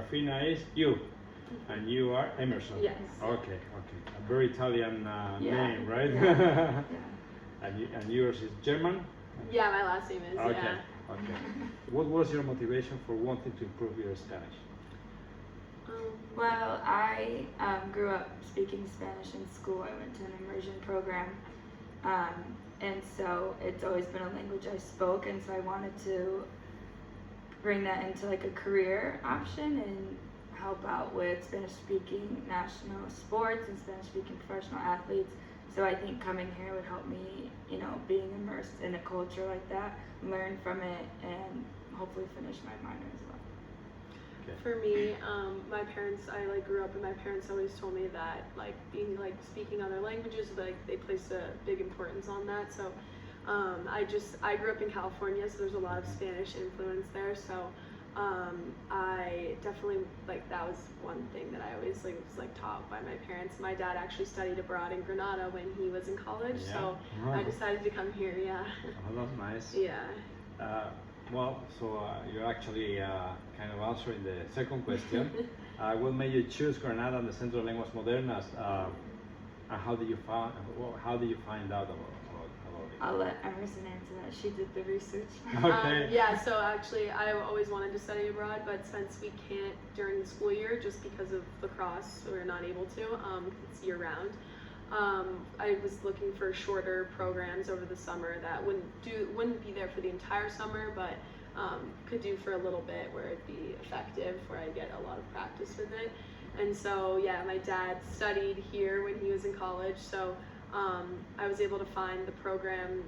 Serafina is you, and you are Emerson. Yes. Okay. A very Italian name, right? Yeah. And yours is German? Yeah, my last name is, Okay. yeah. Okay. What was your motivation for wanting to improve your Spanish? Well, I grew up speaking Spanish in school. I went to an immersion program, and so it's always been a language I spoke, and so I wanted to bring that into like a career option and help out with Spanish-speaking national sports and Spanish-speaking professional athletes. So I think coming here would help me, being immersed in a culture like that, learn from it, and hopefully finish my minor as well. Okay. For me, my parents, I grew up and my parents always told me that speaking other languages, they placed a big importance on that. So I grew up in California, so there's a lot of Spanish influence there. So I definitely, that was one thing that I always was taught by my parents. My dad actually studied abroad in Granada when he was in college, so I decided to come here, yeah. Oh, that's nice. Yeah. So you're actually kind of answering the second question. What made you choose Granada and the Centro de Lenguas Modernas? And how did you find out about it? I'll let Emerson answer that. She did the research. Okay. Yeah, so actually I always wanted to study abroad, but since we can't during the school year just because of lacrosse, we're not able to, it's year round. I was looking for shorter programs over the summer that wouldn't be there for the entire summer, but could do for a little bit where it'd be effective, where I get a lot of practice with it. And so yeah, my dad studied here when he was in college, so I was able to find the program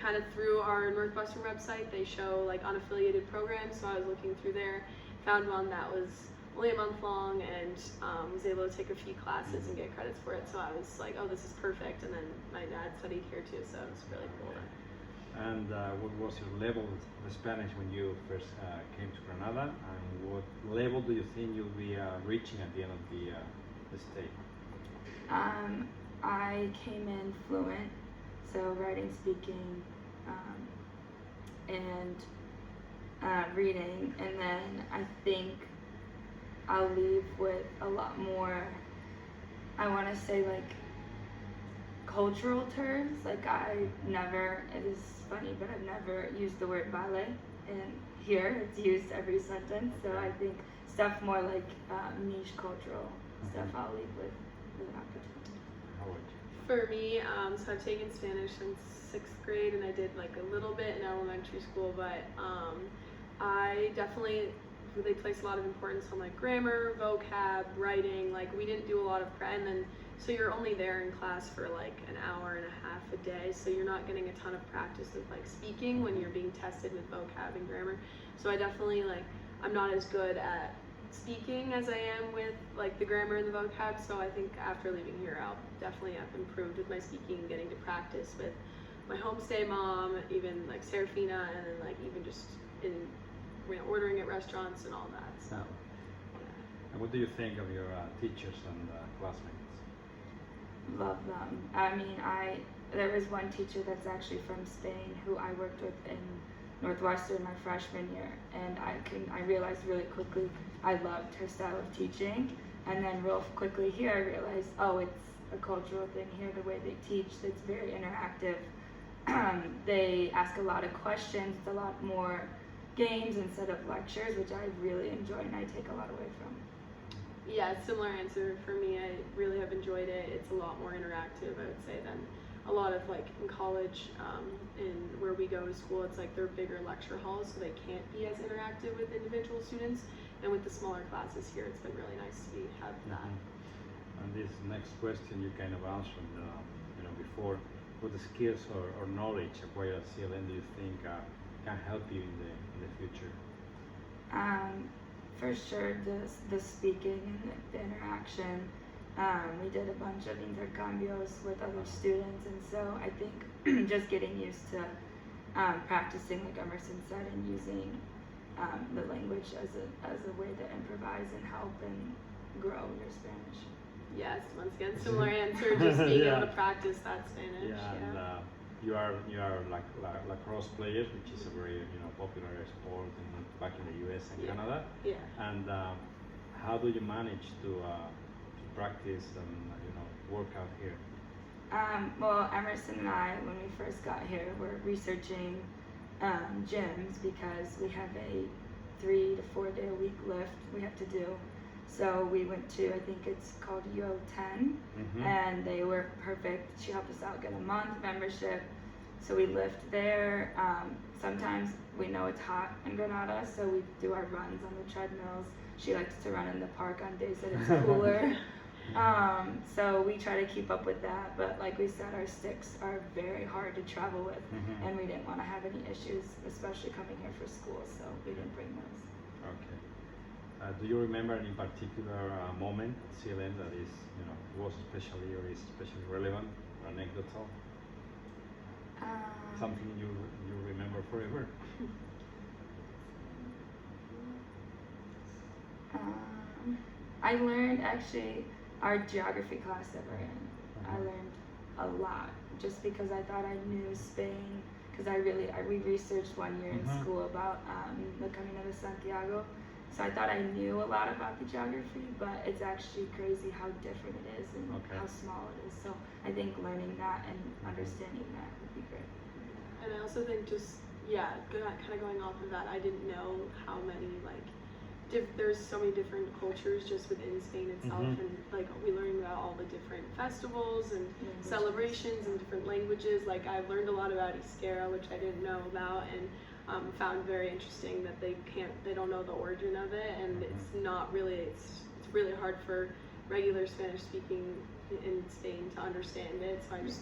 kind of through our Northwestern website. They show unaffiliated programs, so I was looking through there, found one that was only a month long, and was able to take a few classes and get credits for it. So I was like, oh, this is perfect. And then my dad studied here too, so it was really cool. And what was your level of Spanish when you first came to Granada? And what level do you think you'll be reaching at the end of the stay? I came in fluent, so writing, speaking, and reading, and then I think I'll leave with a lot more, I want to say cultural terms. It is funny, but I've never used the word ballet, and here it's used every sentence, so I think stuff more niche cultural stuff I'll leave with an opportunity. For me, so I've taken Spanish since 6th grade, and I did a little bit in elementary school, but they place a lot of importance on grammar, vocab, writing. We didn't do a lot of and then so you're only there in class for an hour and a half a day, so you're not getting a ton of practice with speaking when you're being tested with vocab and grammar. So I definitely I'm not as good at speaking as I am with the grammar and the vocab, so I think after leaving here I'll definitely have improved with my speaking and getting to practice with my homestay mom, even Serafina, and then even just in ordering at restaurants and all that. So yeah. And what do you think of your teachers and classmates? Love them. I mean, there was one teacher that's actually from Spain who I worked with in Northwestern my freshman year, and I realized really quickly I loved her style of teaching, and then real quickly here I realized, it's a cultural thing here, the way they teach, it's very interactive. They ask a lot of questions, it's a lot more games instead of lectures, which I really enjoy and I take a lot away from. Yeah, similar answer for me. I really have enjoyed it. It's a lot more interactive, I would say, than a lot of in college, in where we go to school, it's they're bigger lecture halls, so they can't be as interactive with individual students. And with the smaller classes here, it's been really nice to have that. And this next question you kind of answered, before. What skills or knowledge acquired at CLN do you think can help you in the future? For sure, the speaking and the interaction. We did a bunch of intercambios with other students, and so I think just getting used to practicing, like Emerson said, and using the language as a way to improvise and help and grow your Spanish. Yes, once again, similar answer, just being able to practice that Spanish. Yeah, you are like lacrosse players, which is a very popular sport back in the U.S. and Canada. Yeah. And how do you manage to practice and work out here? Well, Emerson and I, when we first got here, were researching gyms because we have a 3 to 4 day a week lift we have to do. So we went to, I think it's called UO10, and they were perfect. She helped us out get a month membership. So we lift there. Sometimes we know it's hot in Granada, so we do our runs on the treadmills. She likes to run in the park on days that it's cooler. So we try to keep up with that, but like we said, our sticks are very hard to travel with, and we didn't want to have any issues, especially coming here for school, so we didn't bring those. Okay. Do you remember any particular moment at CLM that is, was especially or is especially relevant or anecdotal? Something you remember forever? I learned actually our geography class that we're in. I learned a lot just because I thought I knew Spain, because we researched 1 year in school about the Camino de Santiago. So I thought I knew a lot about the geography, but it's actually crazy how different it is and how small it is. So I think learning that and understanding that would be great. And I also think kind of going off of that, I didn't know how many there's so many different cultures just within Spain itself, and we learned about all the different festivals and celebrations and different languages. I've learned a lot about Euskera, which I didn't know about, and found very interesting that they don't know the origin of it, and it's really hard for regular Spanish speaking in Spain to understand it. So I'm just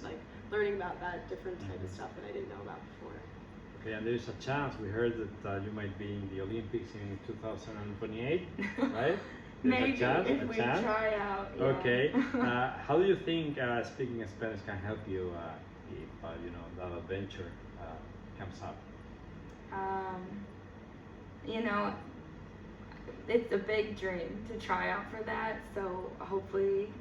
learning about that different type of stuff that I didn't know about before. Okay, and there is a chance, we heard that you might be in the Olympics in 2028, right? Maybe, if we try out. Yeah. Okay, how do you think speaking Spanish can help you if that adventure comes up? It's a big dream to try out for that, so hopefully,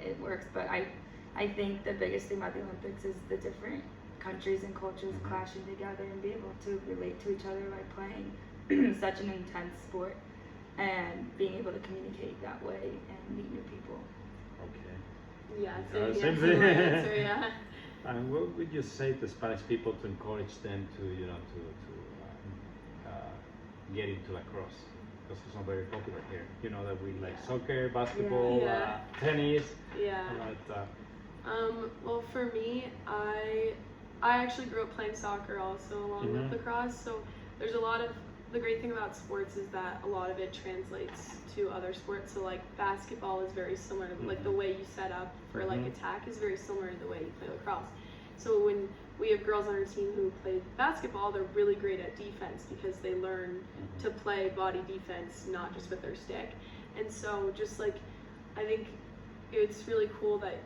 it works. But I think the biggest thing about the Olympics is the different countries and cultures clashing together and be able to relate to each other by playing such an intense sport and being able to communicate that way and meet new people. Okay. Yeah, same thing. Answer, yeah. And what would you say to Spanish people to encourage them to get into lacrosse? Because it's not very popular here. That we like soccer, basketball, tennis. Yeah. Well, for me, I actually grew up playing soccer also along with lacrosse. So there's the great thing about sports is that a lot of it translates to other sports. So basketball is very similar to the way you set up for attack is very similar to the way you play lacrosse. So when we have girls on our team who play basketball, they're really great at defense because they learn to play body defense, not just with their stick. And so just I think it's really cool that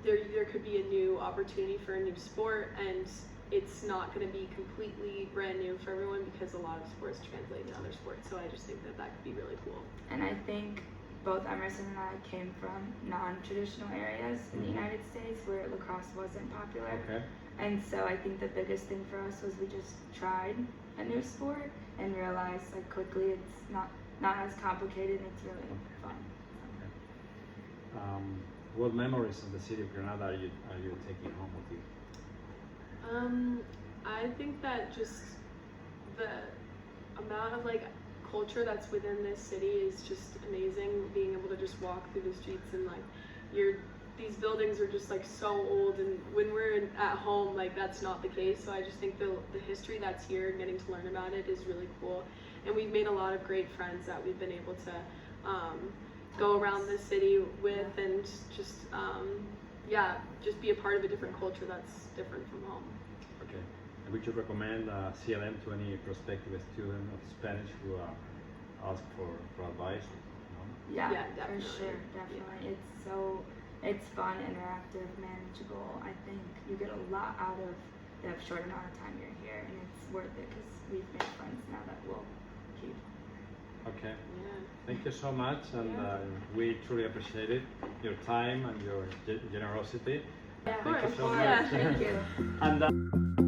there could be a new opportunity for a new sport, and it's not going to be completely brand new for everyone because a lot of sports translate to other sports. So I just think that could be really cool. And I think both Emerson and I came from non-traditional areas in the United States where lacrosse wasn't popular. Okay. And so I think the biggest thing for us was we just tried a new sport and realized quickly it's not as complicated and it's really fun. Okay. What memories of the city of Granada are you taking home with you? I think that just the amount of culture that's within this city is just amazing. Being able to just walk through the streets and these buildings are just so old, and when we're at home that's not the case. So I just think the history that's here and getting to learn about it is really cool, and we've made a lot of great friends that we've been able to go around the city with, and just just be a part of a different culture that's different from home. Okay. And would you recommend CLM to any prospective student of Spanish who ask for advice? Yeah, definitely. For sure, definitely. It's fun, interactive, manageable. I think you get a lot out of the short amount of time you're here, and it's worth it because we've made friends now that we'll keep. Okay. Yeah. Thank you so much, and we truly appreciate it, your time and your generosity. Yeah, Of course. so Yeah. much. Thank you. And